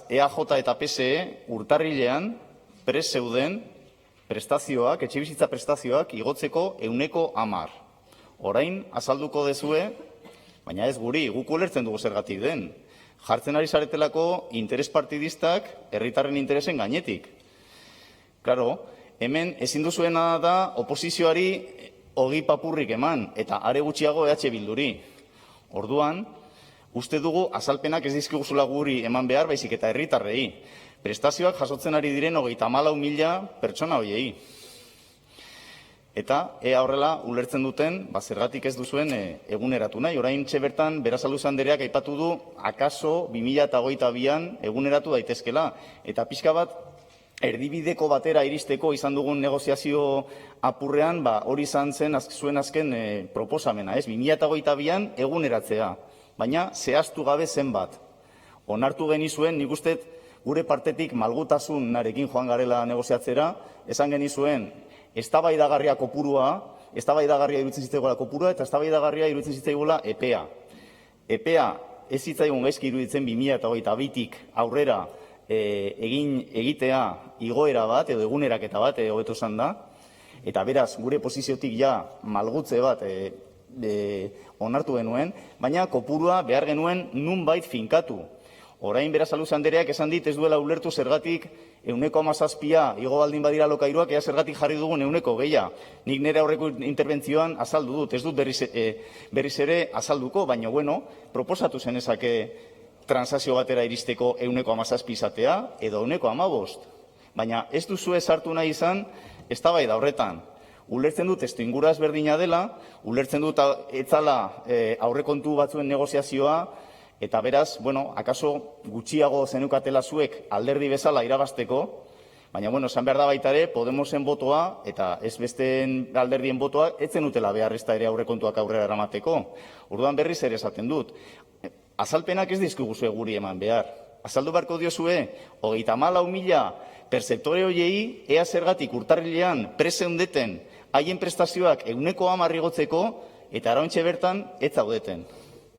EAJ eta PSE urtarrilean zeuden prestazioak, etxebizitza prestazioak igotzeko 10%. Orain azalduko dezue, baina ez guri, guk ulertzen dugu zergatik den. Jartzen ari zaretelako interes partidistak herritarren interesen gainetik. Claro, hemen ezin duzuena da oposizioari ogi papurrik eman, eta are gutxiago EH Bilduri. Orduan, uste dugu azalpenak ez dizkiguzula guri eman behar, baizik eta herritarrei. Prestazioak jasotzen ari diren 34.000 pertsona hoiei. Eta ea horrela ulertzen duten, zergatik ez duzuen eguneratu nahi. Orain bertan Berasaluze andreak aipatu du, akaso 2022an eguneratu daitezkela. Eta pixka bat, erdibideko batera iristeko izan dugun negoziazio apurrean, hori izan zen zuen azken proposamena, 2022an eguneratzea. Baina zehaztu gabe zenbat. Onartu genizuen, nik uste gure partetik malgutasunarekin joan garela negoziatzera, esan genizuen, eztabaidagarria kopurua, eztabaidagarria iruditzen zitzaigula kopurua, eta eztabaidagarria iruditzen zitzaigula epea. Epea ez zitzaigun gaizki iruditzen 2022tik aurrera egitea igoera bat, edo eguneraketa bat, hobeto esan da, eta beraz, gure posiziotik ja malgutze bat onartu genuen, baina kopurua behar genuen nunbait finkatu. Orain Berasaluze andreak esan dit ez duela ulertu zergatik 17% igo baldin badira alokairuak, ea zergatik jarri dugun 100%. Nik nire aurreko interbentzioan azaldu dut, ez dut berriz ere azalduko, baina bueno, proposatu zenezake transazio batera iristeko 117 izatea edo 115. Baina ez duzue sartu nahi izan eztabaida horretan. Ulertzen dut testuinguru ezberdina dela, ulertzen dut etzala aurrekontu batzuen negoziazioa, eta beraz, akaso gutxiago zenukatela zuek alderdi bezala irabazteko, baina, esan behar da baita ere, Podemosen botoa eta ez besteen alderdien botoa etzen utela behar ez da ere aurrekontuak aurrera eramateko. Orduan berriz ere esaten dut. Azalpenak ez dizkiguzue guri eman behar. Azaldu beharko diozue, 34.000 persektore hoiei ea zergatik urtarrilean prezeundeten haien prestazioak 10% igotzeko eta araontxe bertan ez zaudeten.